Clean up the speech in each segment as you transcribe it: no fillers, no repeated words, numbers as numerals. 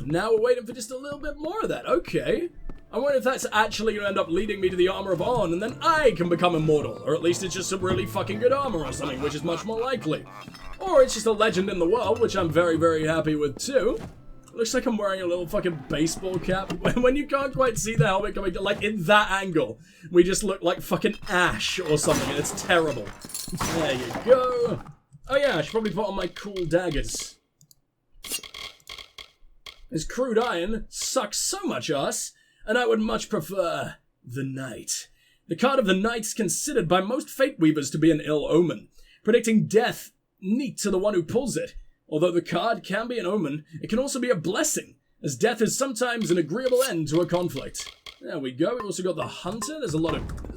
Now we're waiting for just a little bit more of that. Okay. I wonder if that's actually going to end up leading me to the Armor of On, and then I can become immortal. Or at least it's just some really fucking good armor or something, which is much more likely. Or it's just a legend in the world, which I'm very, very happy with too. Looks like I'm wearing a little fucking baseball cap. When you can't quite see the helmet coming to, like, in that angle, we just look like fucking Ash or something, and it's terrible. There you go. Oh yeah, I should probably put on my cool daggers. This crude iron sucks so much ass, and I would much prefer the Knight. The card of the Knight's considered by most Fate Weavers to be an ill omen, predicting death neat to the one who pulls it. Although the card can be an omen, it can also be a blessing, as death is sometimes an agreeable end to a conflict. There we go. We've also got the Hunter. There's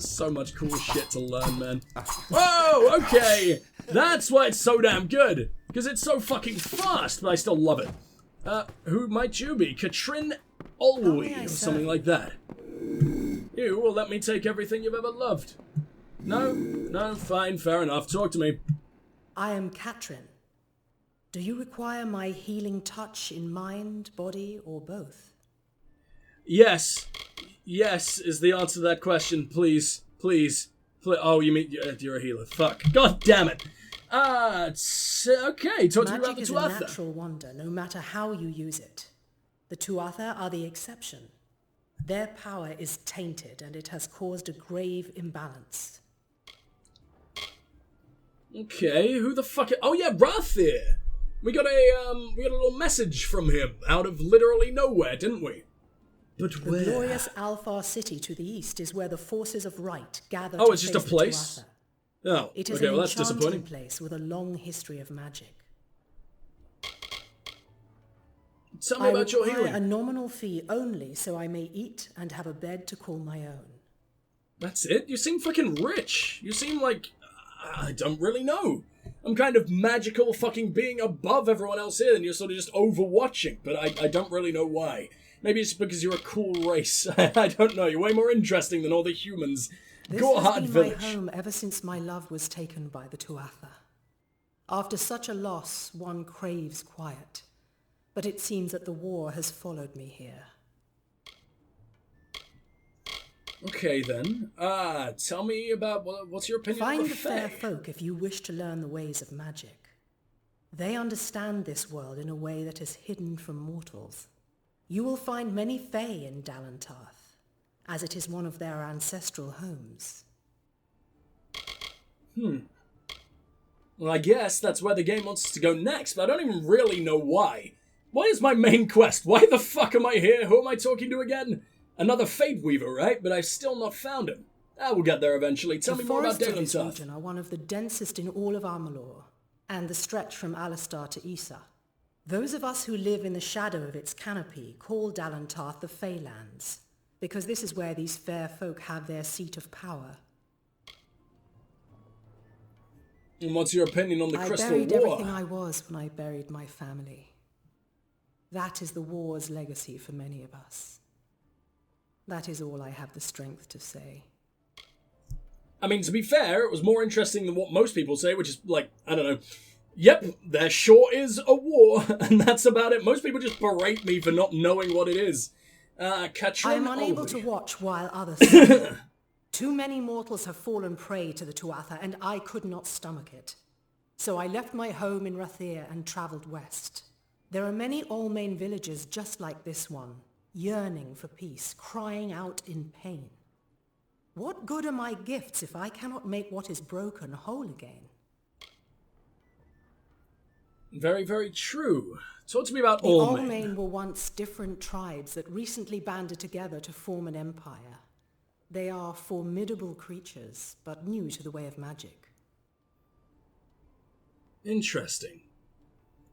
so much cool shit to learn, man. Whoa, okay. That's why it's so damn good, because it's so fucking fast, but I still love it. Who might you be? Katrin Olwe, or something like that. You will let me take everything you've ever loved. No, fine, fair enough. Talk to me. I am Katrin. Do you require my healing touch in mind, body, or both? Yes. Yes is the answer to that question. Please. Oh, you mean you're a healer. Fuck. God damn it. Okay. Talk to me about the Tuatha. Magic is a natural wonder, no matter how you use it. The Tuatha are the exception. Their power is tainted, and it has caused a grave imbalance. Okay, who the fuck? Oh yeah, Rathir. We got a little message from him out of literally nowhere, didn't we? But where? The glorious Alfar city to the east is where the forces of right gather. Oh, it's just a place? Oh, it is okay, an well that's disappointing. Place with a long history of magic. Tell me about your healing. I require a nominal fee only so I may eat and have a bed to call my own. That's it? You seem fucking rich. You seem like... I don't really know. I'm kind of magical fucking being above everyone else here and you're sort of just overwatching, but I don't really know why. Maybe it's because you're a cool race. I don't know. You're way more interesting than all the humans. This Gorhard has been Village. my home ever since my love was taken by the Tuatha. After such a loss, one craves quiet. But it seems that the war has followed me here. Okay then. Tell me about what's your opinion Find of the the fair Fae? folk if you wish to learn the ways of magic. They understand this world in a way that is hidden from mortals. You will find many Fae in Dalantarth, as it is one of their ancestral homes. Well, I guess that's where the game wants us to go next, but I don't even really know why. What is my main quest? Why the fuck am I here? Who am I talking to again? Another Fate Weaver, right? But I've still not found him. We'll get there eventually. Tell me more about The forests of Dalantarth. this region are one of the densest in all of Amalur, and the stretch from Alistar to Issa. Those of us who live in the shadow of its canopy call Dalantarth the Feylands, because this is where these fair folk have their seat of power. And what's your opinion on the Crystal War? I buried everything I was when I buried my family. That is the war's legacy for many of us. That is all I have the strength to say. I mean, to be fair, it was more interesting than what most people say, which is like, I don't know. Yep, there sure is a war, and that's about it. Most people just berate me for not knowing what it is. Katrin I am unable Olwe. to watch while others suffer. Too many mortals have fallen prey to the Tuatha, and I could not stomach it. So I left my home in Rathir and travelled west. There are many Almain villages just like this one, yearning for peace, crying out in pain. What good are my gifts if I cannot make what is broken whole again? Very, very true. Talk to me about The Almain. Almain were once different tribes that recently banded together to form an empire. They are formidable creatures, but new to the way of magic. Interesting.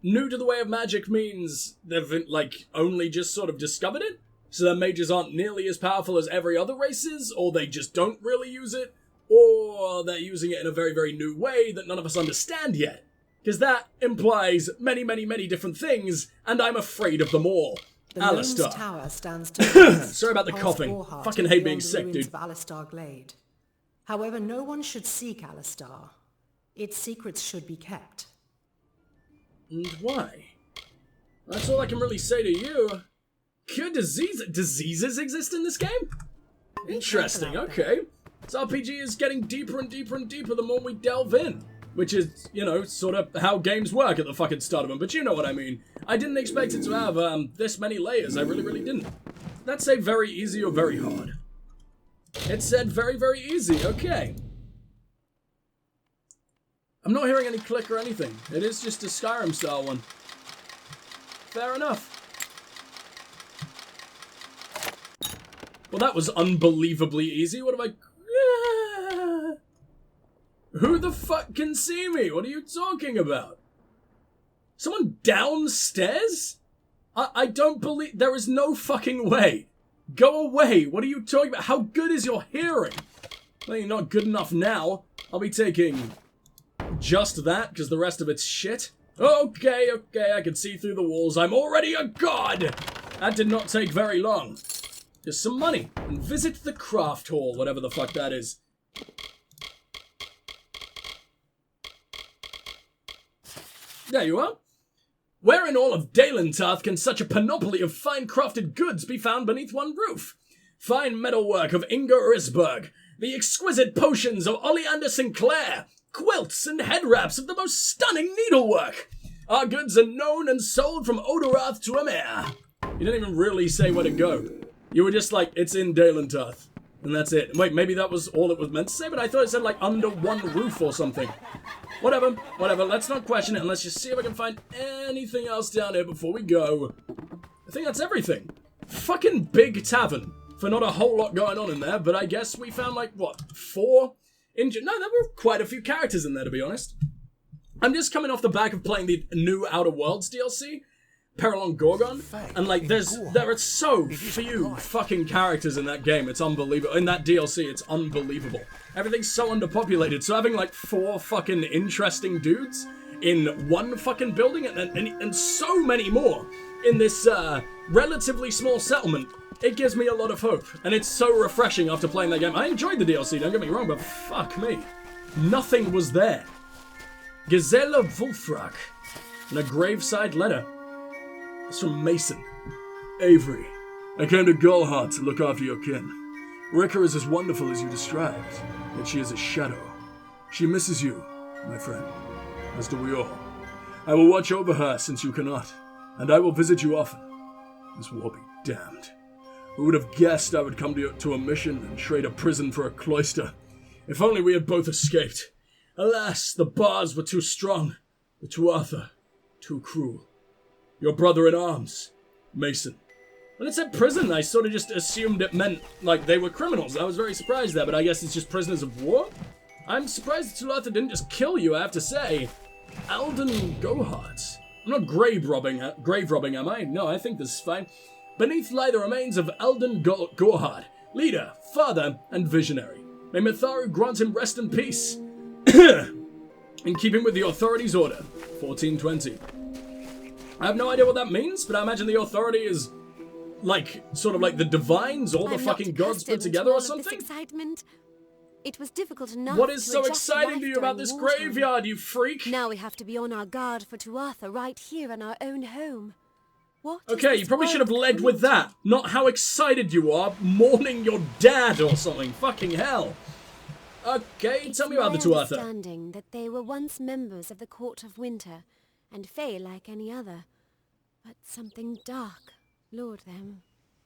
New to the way of magic means they've, like, only just sort of discovered it? So their mages aren't nearly as powerful as every other race is? Or they just don't really use it? Or they're using it in a very, very new way that none of us understand yet? Because that implies many, many, many different things, and I'm afraid of them all. The Alistar. Gnome's Tower stands to the west, Sorry about the past coughing. Gorhart Fucking and hate beyond being the sick, ruins dude. of Alistar Glade. However, no one should seek Alistar. Its secrets should be kept. And why? That's all I can really say to you. Cure diseases exist in this game? Interesting, okay. This RPG is getting deeper and deeper and deeper the more we delve in. Which is, you know, sort of how games work at the fucking start of them, but you know what I mean. I didn't expect it to have, this many layers. I really, really didn't. Let's say very easy or very hard. It said very, very easy, okay. I'm not hearing any click or anything. It is just a Skyrim style one. Fair enough. Well, that was unbelievably easy. What have I... Who the fuck can see me? What are you talking about? Someone downstairs? I don't believe... There is no fucking way. Go away. What are you talking about? How good is your hearing? Well, you're not good enough now. I'll be taking just that, because the rest of it's shit. Okay, I can see through the walls. I'm already a god! That did not take very long. Just some money, and visit the craft hall, whatever the fuck that is. There you are. Where in all of Dalentarth can such a panoply of fine-crafted goods be found beneath one roof? Fine metalwork of Inga Risberg, the exquisite potions of Oleander Sinclair, quilts and head wraps of the most stunning needlework. Our goods are known and sold from Odorath to Amir. You didn't even really say where to go. You were just like, it's in Dalentarth. And that's it. Wait, maybe that was all it was meant to say, but I thought it said like under one roof or something. Whatever. Let's not question it and let's just see if I can find anything else down here before we go. I think that's everything. Fucking big tavern. For not a whole lot going on in there, but I guess we found like, what, 4 injured? No, there were quite a few characters in there, to be honest. I'm just coming off the back of playing the new Outer Worlds DLC, Perilon Gorgon, and like there are so few fucking characters in that game. It's unbelievable. In that DLC, it's unbelievable. Everything's so underpopulated, so having like 4 fucking interesting dudes in one fucking building and so many more in this relatively small settlement, it gives me a lot of hope. And it's so refreshing after playing that game. I enjoyed the DLC, don't get me wrong, but fuck me. Nothing was there. Gisela Wulfrak, and a graveside letter. It's from Mason. Avery, I came to Gullheart to look after your kin. Rika is as wonderful as you described, yet she is a shadow. She misses you, my friend, as do we all. I will watch over her since you cannot, and I will visit you often. This war be damned. Who would have guessed I would come to a mission and trade a prison for a cloister? If only we had both escaped. Alas, the bars were too strong, the Tuatha too cruel. Your brother in arms, Mason. When it said prison, I sort of just assumed it meant, like, they were criminals. I was very surprised there, but I guess it's just prisoners of war? I'm surprised that Tuatha didn't just kill you, I have to say. Alden Gohart. I'm not grave robbing, am I? No, I think this is fine. Beneath lie the remains of Alden Gohart, leader, father, and visionary. May Mitharu grant him rest and peace. In keeping with the authority's order, 1420. I have no idea what that means, but I imagine the authority is, like, sort of like the divines, all the fucking gods put together or something? Excitement. It was difficult enough. What is so exciting to you about this graveyard, you freak? Now we have to be on our guard for Tuatha right here in our own home. What? Okay, you probably should have led with that, not how excited you are mourning your dad or something. Fucking hell. Okay, tell me about the Tuatha. Understanding that they were once members of the Court of Winter, and Fae like any other, but something dark lured them,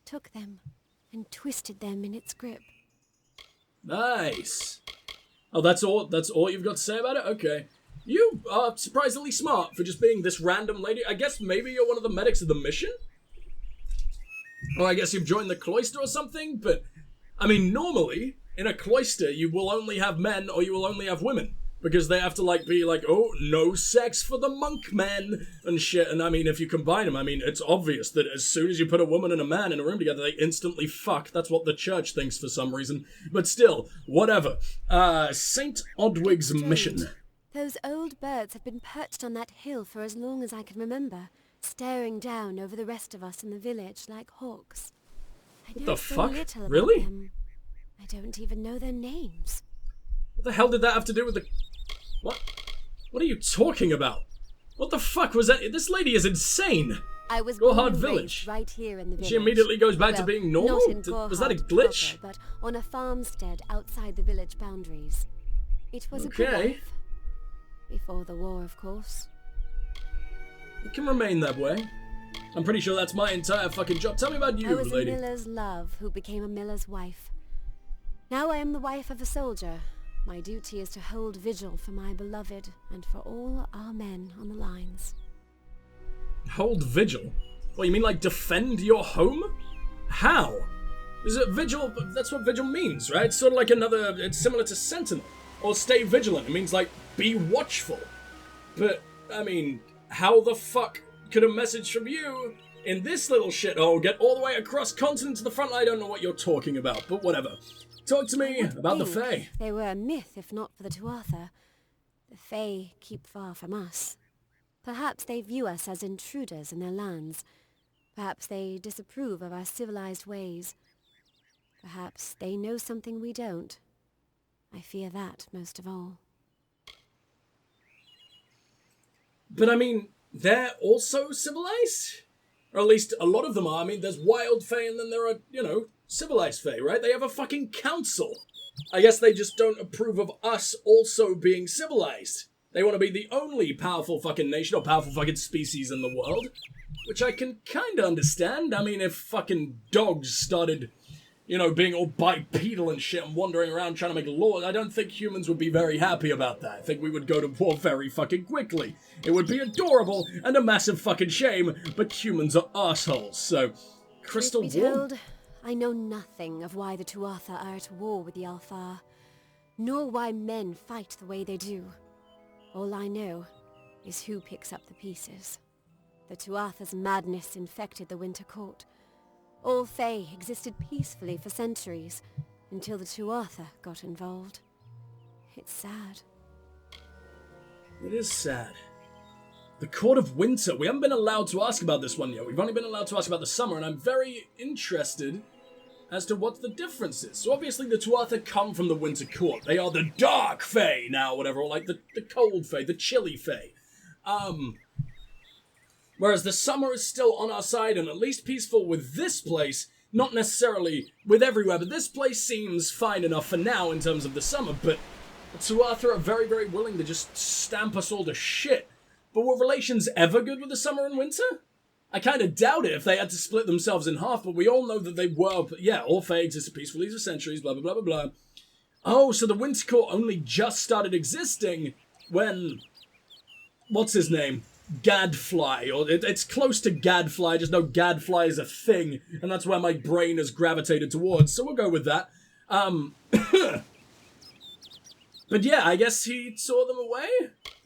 took them, and twisted them in its grip. Nice. Oh, that's all you've got to say about it? Okay. You are surprisingly smart for just being this random lady. I guess maybe you're one of the medics of the mission? Or I guess you've joined the cloister or something, but, I mean, normally, in a cloister, you will only have men or you will only have women. Because they have to, like, be like, oh, no sex for the monk men and shit. And, I mean, if you combine them, I mean, it's obvious that as soon as you put a woman and a man in a room together, they instantly fuck. That's what the church thinks for some reason. But still, whatever. St. Odwig's mission. Those old birds have been perched on that hill for as long as I can remember, staring down over the rest of us in the village like hawks. What the fuck? Really? Them. I don't even know their names. What the hell did that have to do with the... What? What are you talking about? What the fuck was that? This lady is insane. I was Gorhard born and Village. raised right here in the village. She immediately goes back to Well, being normal? Not in Was that a Gorhard glitch? proper, but on a farmstead outside the village boundaries. It was a good Okay. life. Before the war, of course. It can remain that way. I'm pretty sure that's my entire fucking job. Tell me about you, I was lady. a miller's love who became a miller's wife. Now I am the wife of a soldier. My duty is to hold vigil for my beloved and for all our men on the lines. Hold vigil? What, you mean like defend your home? How? Is it vigil? That's what vigil means, right? It's sort of like another, it's similar to sentinel. Or stay vigilant. It means like, be watchful. But, I mean, how the fuck could a message from you in this little shithole get all the way across continent to the front line? I don't know what you're talking about, but whatever. Talk to me about the Fae. They were a myth if not for the Tuatha. The Fae keep far from us. Perhaps they view us as intruders in their lands. Perhaps they disapprove of our civilized ways. Perhaps they know something we don't. I fear that most of all. But I mean, they're also civilized? Or at least a lot of them are. I mean, there's wild Fae and then there are, you know, civilized Fae, right? They have a fucking council. I guess they just don't approve of us also being civilized. They want to be the only powerful fucking nation or powerful fucking species in the world. Which I can kinda understand. I mean, if fucking dogs started, you know, being all bipedal and shit and wandering around trying to make laws, I don't think humans would be very happy about that. I think we would go to war very fucking quickly. It would be adorable and a massive fucking shame, but humans are assholes, so... Crystal Truth be War? told, I know nothing of why the Tuatha are at war with the Lljosalfar, nor why men fight the way they do. All I know is who picks up the pieces. The Tuatha's madness infected the Winter Court. All Fae existed peacefully for centuries, until the Tuatha got involved. It's sad. It is sad. The Court of Winter. We haven't been allowed to ask about this one yet. We've only been allowed to ask about the summer, and I'm very interested as to what the difference is. So obviously the Tuatha come from the Winter Court. They are the Dark Fae now, whatever, or like the Cold Fae, the Chilly Fae. Whereas the summer is still on our side and at least peaceful with this place, not necessarily with everywhere, but this place seems fine enough for now in terms of the summer, but the Tuatha are very, very willing to just stamp us all to shit. But were relations ever good with the summer and winter? I kind of doubt it if they had to split themselves in half, but we all know that they were, yeah, all Fae existed peacefully for centuries, blah, blah, blah, blah, blah. Oh, so the Winter Court only just started existing when, what's his name? Gadfly, or it's close to Gadfly, I just know Gadfly is a thing, and that's where my brain has gravitated towards, so we'll go with that. But yeah, I guess he saw them away,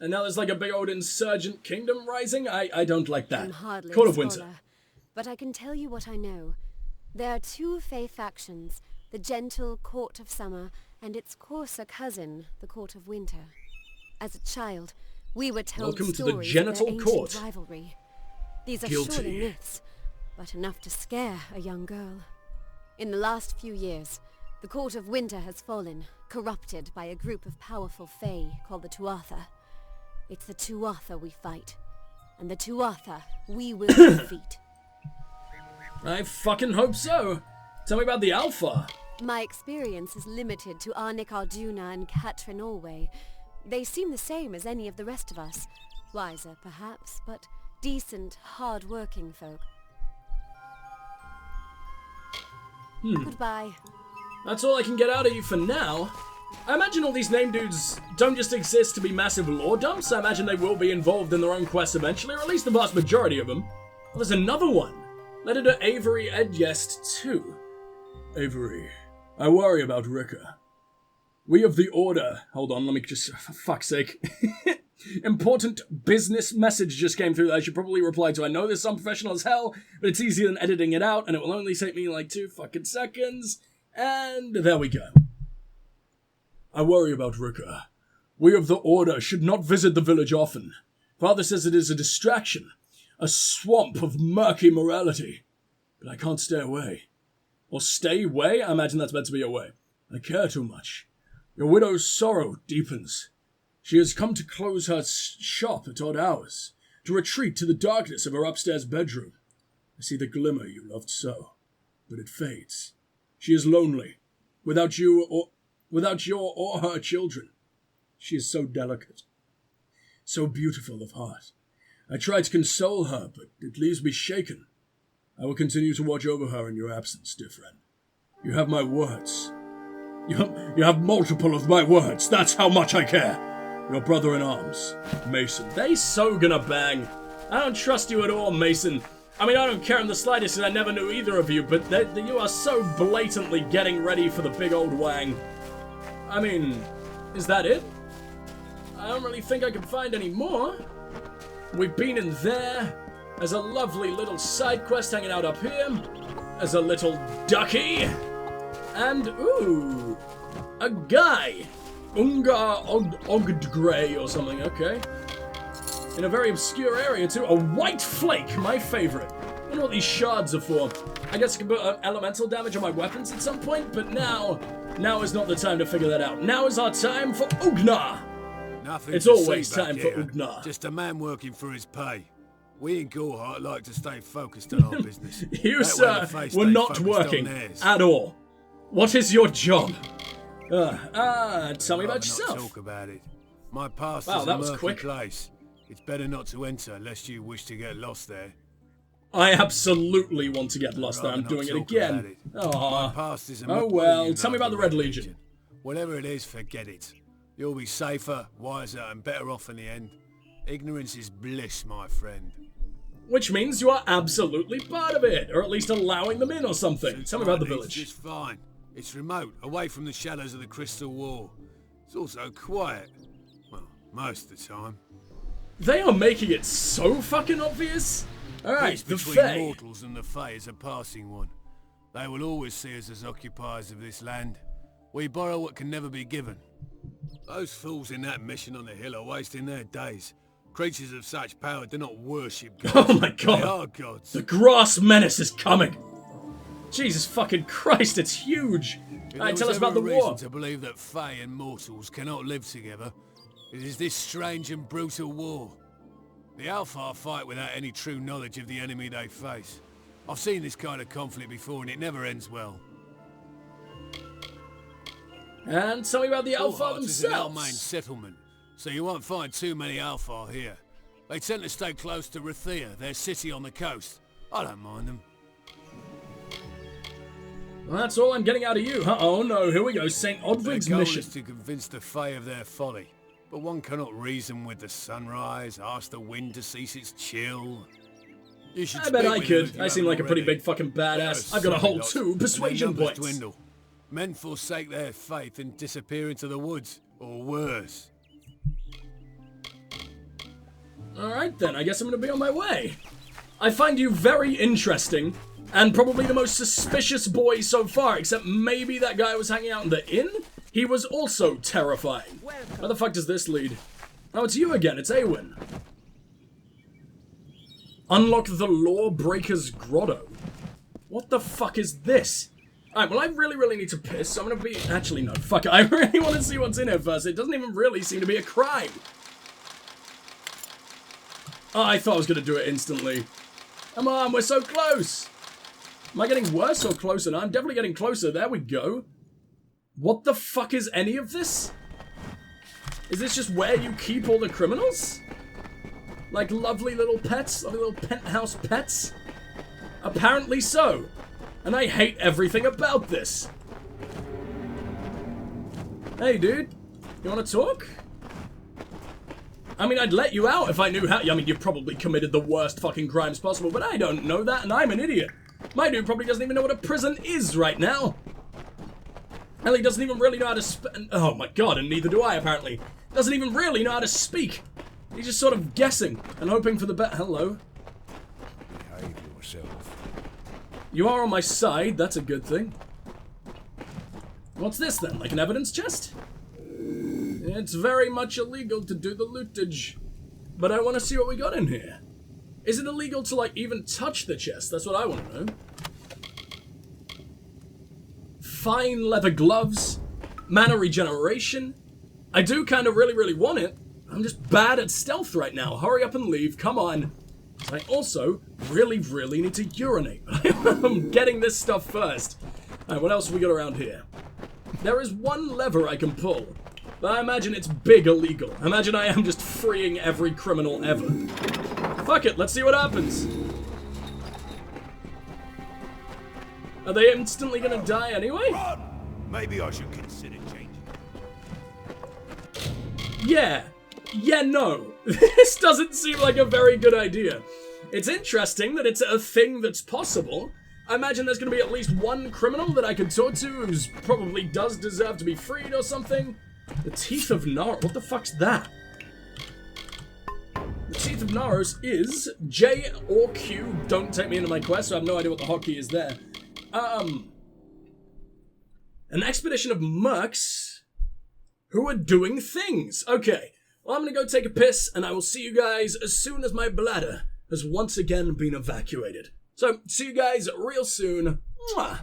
and now there's like a big old insurgent kingdom rising. I don't like that. I'm hardly Court a of Winter. scholar, but I can tell you what I know. There are two Fae factions, the gentle Court of Summer and its coarser cousin, the Court of Winter. As a child, we were told Welcome to stories the of genital their ancient court. rivalry. These are Guilty. surely myths, but enough to scare a young girl. In the last few years, the Court of Winter has fallen, corrupted by a group of powerful Fae called the Tuatha. It's the Tuatha we fight, and the Tuatha we will defeat. I fucking hope so. Tell me about the Alpha. My experience is limited to Arnik Arjuna and Katrin Orway. They seem the same as any of the rest of us. Wiser, perhaps, but decent, hard-working folk. Goodbye. That's all I can get out of you for now. I imagine all these name dudes don't just exist to be massive lore dumps. I imagine they will be involved in their own quests eventually, or at least the vast majority of them. Well, there's another one. Letter to Avery Edgest 2. Avery, I worry about Rika. We of the Order... Hold on, let me just... For fuck's sake. Important business message just came through that I should probably reply to. I know this is unprofessional as hell, but it's easier than editing it out, and it will only take me like 2 fucking seconds. And there we go. I worry about Rika. We of the Order should not visit the village often. Father says it is a distraction, a swamp of murky morality. But I can't stay away. Or stay away? I imagine that's meant to be away. I care too much. Your widow's sorrow deepens. She has come to close her shop at odd hours, to retreat to the darkness of her upstairs bedroom. I see the glimmer you loved so, but it fades. She is lonely, without your or her children. She is so delicate, so beautiful of heart. I try to console her, but it leaves me shaken. I will continue to watch over her in your absence, dear friend. You have my words. You have multiple of my words. That's how much I care. Your brother-in-arms, Mason. They so gonna bang. I don't trust you at all, Mason. I mean, I don't care in the slightest because I never knew either of you, but you are so blatantly getting ready for the big old wang. I mean, is that it? I don't really think I can find any more. We've been in there. There's a lovely little side quest hanging out up here. There's a little ducky. And, ooh, a guy. Ungar Ogdgrey or something, okay. In a very obscure area too. A white flake, my favorite. I wonder what these shards are for. I guess I can put elemental damage on my weapons at some point, but now is not the time to figure that out. Now is our time for Ugnar. It's always time for Ugnar. Just a man working for his pay. We in Gorhart like to stay focused on our business. You, sir, were not working at all. What is your job? Tell me about yourself. Talk about it. My past wow, is that a was murky quick. place. It's better not to enter lest you wish to get lost there. I absolutely want to get lost there. I'm doing it again. My past is a oh well, tell me about the Red Legion. Whatever it is, forget it. You'll be safer, wiser, and better off in the end. Ignorance is bliss, my friend. Which means you are absolutely part of it, or at least allowing them in or something. Tell me about the village. It's fine. It's remote, away from the shadows of the Crystal War. It's also quiet. Well, most of the time. They are making it so fucking obvious. Alright, the between Fae. mortals and the Fae is a passing one. They will always see us as occupiers of this land. We borrow what can never be given. Those fools in that mission on the hill are wasting their days. Creatures of such power do not worship gods. Oh my god. They are gods. The Grass Menace is coming. Jesus fucking Christ, it's huge. Alright, tell us about the war. To believe that Fae and mortals cannot live together, it is this strange and brutal war. The Alfar fight without any true knowledge of the enemy they face. I've seen this kind of conflict before and it never ends well. And tell me about the Alfar Gorhart is an Almain themselves. settlement, so you won't find too many Alfar here. They tend to stay close to Rathia, their city on the coast. I don't mind them. Well, that's all I'm getting out of you, huh? Oh no, here we go. St. Odwig's Their goal mission. is to convince the Fae of their folly. But one cannot reason with the sunrise, ask the wind to cease its chill. You should I bet speak I with them if could. you I seem like a haven't pretty already. big fucking badass. They're I've got a silly whole lot, 2 and their persuasion numbers points. dwindle. Men forsake their faith and disappear into the woods, or worse. Alright then, I guess I'm gonna be on my way. I find you very interesting, and probably the most suspicious boy so far, except maybe that guy was hanging out in the inn? He was also terrifying. Where the fuck does this lead? Oh, it's you again, it's Awen. Unlock the Lawbreaker's Grotto. What the fuck is this? Alright, well I really need to piss, so I'm gonna be... Actually, no, fuck it. I really want to see what's in here first. It doesn't even really seem to be a crime. Oh, I thought I was gonna do it instantly. Come on, we're so close. Am I getting worse or closer? No, I'm definitely getting closer. There we go. What the fuck is any of this? Is this just where you keep all the criminals? Like lovely little pets? Lovely little penthouse pets? Apparently so. And I hate everything about this. Hey, dude. You want to talk? I mean, I'd let you out if I knew how... I mean, you've probably committed the worst fucking crimes possible, but I don't know that, and I'm an idiot. My dude probably doesn't even know what a prison is right now. Hell, he doesn't even really know how to oh my god, and neither do I, apparently. Doesn't even really know how to speak. He's just sort of guessing and hoping for the best. Hello. Behave yourself. You are on my side, that's a good thing. What's this then, like an evidence chest? It's very much illegal to do the lootage. But I want to see what we got in here. Is it illegal to, like, even touch the chest? That's what I want to know. Fine leather gloves. Mana regeneration. I do kind of really want it. I'm just bad at stealth right now. Hurry up and leave. Come on. I also really, really need to urinate. I'm getting this stuff first. Alright, what else have we got around here? There is one lever I can pull. But I imagine it's big illegal. I imagine I am just freeing every criminal ever. Fuck it, let's see what happens. Are they instantly gonna die anyway? Run! Maybe I should consider changing. Yeah. Yeah, no. This doesn't seem like a very good idea. It's interesting that it's a thing that's possible. I imagine there's going to be at least one criminal that I could talk to who's probably does deserve to be freed or something. The Teeth of Naros. What the fuck's that? The Teeth of Naros is J or Q. Don't take me into my quest, so I have no idea what the hotkey is there. An expedition of mercs who are doing things. Okay. Well, I'm gonna go take a piss, and I will see you guys as soon as my bladder has once again been evacuated. So, see you guys real soon. Mwah.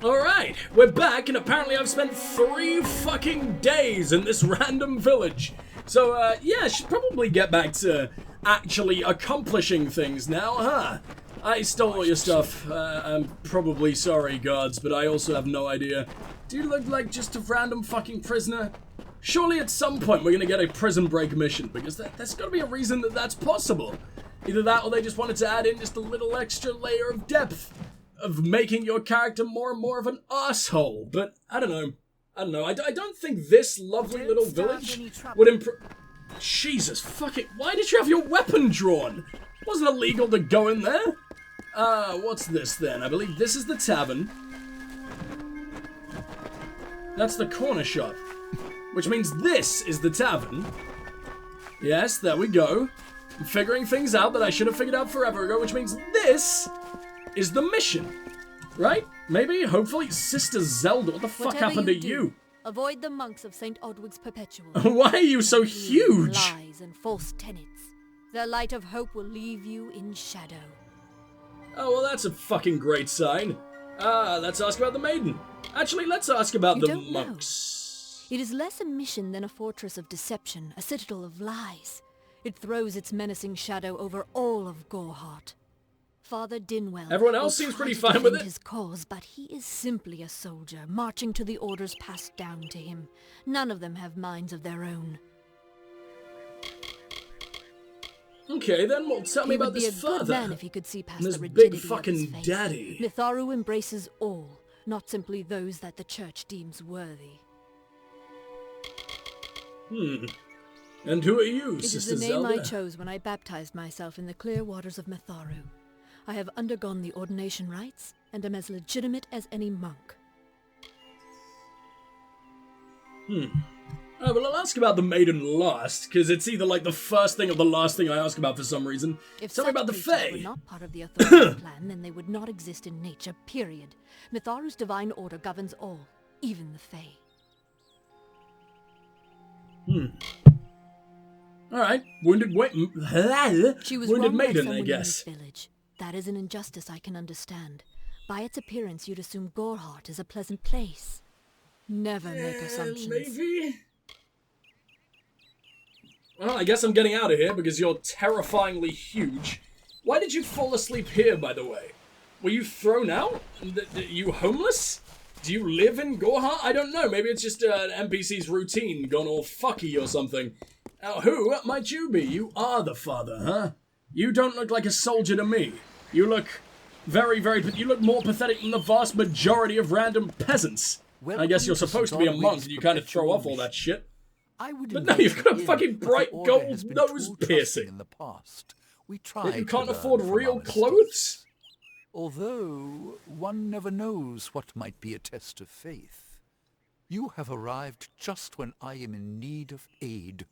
Alright, we're back, and apparently I've spent 3 fucking days in this random village. So, yeah, I should probably get back to actually accomplishing things now, huh? I stole all your stuff. I'm probably sorry, gods, but I also have no idea. Do you look like just a random fucking prisoner? Surely at some point we're gonna get a prison break mission, because there's gotta be a reason that that's possible. Either that or they just wanted to add in just a little extra layer of depth of making your character more and more of an asshole. But I don't know. I don't think this lovely little village would improve. Jesus fucking. Why did you have your weapon drawn? It wasn't illegal to go in there. What's this then? I believe this is the tavern. That's the corner shop. Which means this is the tavern. Yes, there we go. I'm figuring things out that I should have figured out forever ago, which means this is the mission. Right? Maybe, hopefully, Sister Zelda. What the fuck happened to you? Avoid the monks of St. Odwig's Perpetual. Why are you so huge? Lies and false tenets. Their light of hope will leave you in shadow. Oh, well, that's a fucking great sign. Let's ask about the maiden. Actually, let's ask about the monks. It is less a mission than a fortress of deception, a citadel of lies. It throws its menacing shadow over all of Gorehart. Father Dinwell. Everyone else seems pretty fine with it. His cause, but he is simply a soldier, marching to the orders passed down to him. None of them have minds of their own. Okay, then, well, tell me about this He would be a good further. man if he could see past This the rigidity big of his fucking faith. daddy. Mitharu embraces all, not simply those that the church deems worthy. And who are you, It is Sister the name Zelda? I chose when I baptized myself in the clear waters of Mitharu. I have undergone the ordination rites, and am as legitimate as any monk. Oh, well, I'll ask about the maiden last, because it's either like the first thing or the last thing I ask about for some reason. If Tell me such about the creatures Fae. were not part of the authority's plan, then they would not exist in nature, period. Mitharu's divine order governs all, even the Fae. Alright, wounded She was wounded wronged by maiden, I someone in guess. this village. That is an injustice I can understand. By its appearance, you'd assume Gorehart is a pleasant place. Never make assumptions. Maybe? Well, I guess I'm getting out of here because you're terrifyingly huge. Why did you fall asleep here, by the way? Were you thrown out? You homeless? Do you live in Gorehart? I don't know. Maybe it's just an NPC's routine gone all fucky or something. Now, who might you be? You are the father, huh? You don't look like a soldier to me. You look you look more pathetic than the vast majority of random peasants. I guess you're supposed to be a monk and you kind of throw off all that shit. But no, you've got a fucking bright gold nose piercing. In the past, we That tried you to can't learn afford from real our clothes? mistakes. Although one never knows what might be a test of faith. You have arrived just when I am in need of aid.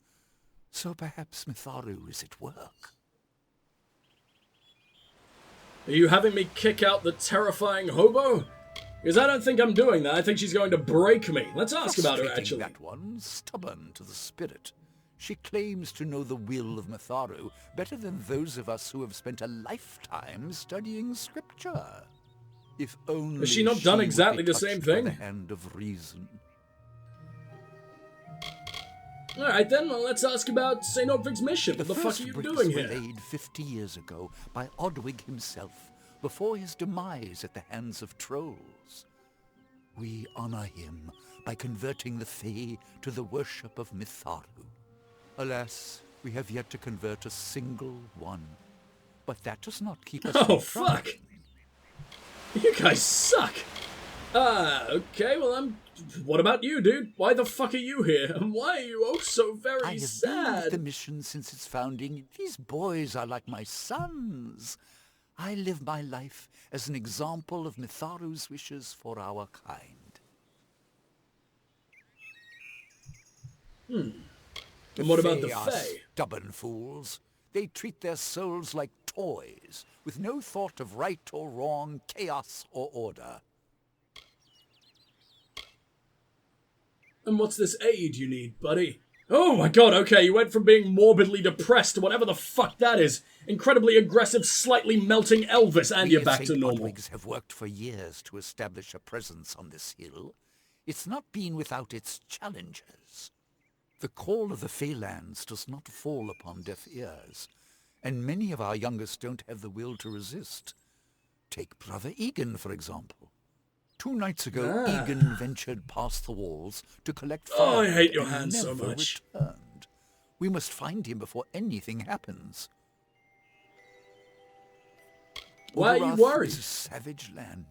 So perhaps Mitharu is at work. Are you having me kick out the terrifying hobo? Because I don't think I'm doing that. I think she's going to break me. Let's ask about her, Frustrating, actually. that one, stubborn to the spirit. She claims to know the will of Mitharu better than those of us who have spent a lifetime studying scripture. If only Has she not done would exactly be the same touched by thing? the hand of reason. Alright then, well, let's ask about St. Ogvig's mission. The What the fuck first are you bricks doing were here? laid 50 years ago by Odwig himself, before his demise at the hands of trolls. We honor him by converting the Fae to the worship of Mitharu. Alas, we have yet to convert a single one. But that does not keep us Oh, from fuck! trying. You guys suck! Okay, well, What about you, dude? Why the fuck are you here? And why are you oh so very I have been sad? with the mission since its founding. These boys are like my sons. I live my life as an example of Mitharu's wishes for our kind. And what about the Fae are Fae? stubborn fools. They treat their souls like toys, with no thought of right or wrong, chaos or order. And what's this aid you need, buddy? Oh my god, okay, you went from being morbidly depressed to whatever the fuck that is. Incredibly aggressive, slightly melting Elvis, and you're back to normal. Odwigs have worked for years to establish a presence on this hill. It's not been without its challenges. The call of the Feylands does not fall upon deaf ears, and many of our youngest don't have the will to resist. Take Brother Egan, for example. 2 nights ago, Egan ventured past the walls to collect fire. Oh, I hate your and hand so never much. returned. We must find him before anything happens. Why are you Udarath worried? is a savage land.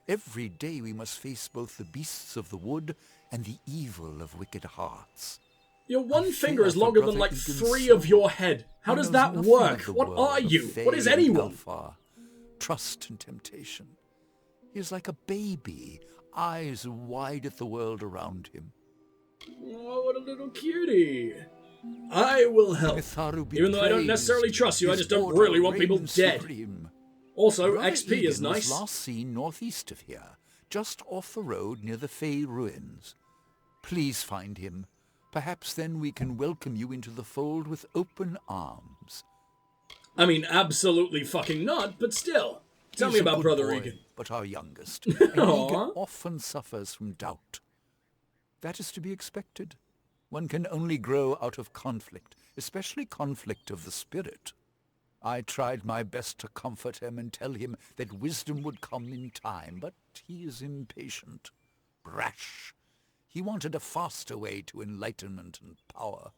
Every day we must face both the beasts of the wood and the evil of wicked hearts. Your one I finger fear is for longer than Brother like Egan's 3 soul. of your head. How He does knows that nothing work? of the What world are of you? What Fae is and anyone? Dokkalfar. Trust and temptation. He is like a baby, eyes wide at the world around him. Oh, what a little cutie. I will help. Mitharu be Even though I don't praised. necessarily trust you, I His just don't order really want people reigns dead. supreme. Also, Brother XP is Egan nice. was last seen northeast of here, just off the road near the Fey ruins. Please find him. Perhaps then we can welcome you into the fold with open arms. I mean, absolutely fucking not, but still. Tell me He's a about good Brother boy, Egan. but our youngest. And Egan Aw. often suffers from doubt. That is to be expected. One can only grow out of conflict, especially conflict of the spirit. I tried my best to comfort him and tell him that wisdom would come in time, but he is impatient, brash. He wanted a faster way to enlightenment and power.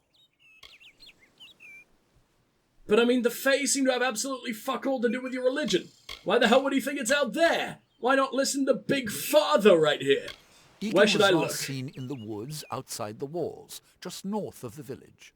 But I mean, the Fae seem to have absolutely fuck all to do with your religion. Why the hell would he think it's out there? Why not listen to Big Father right here? Egan Where should was I last look? seen in the woods outside the walls, just north of the village.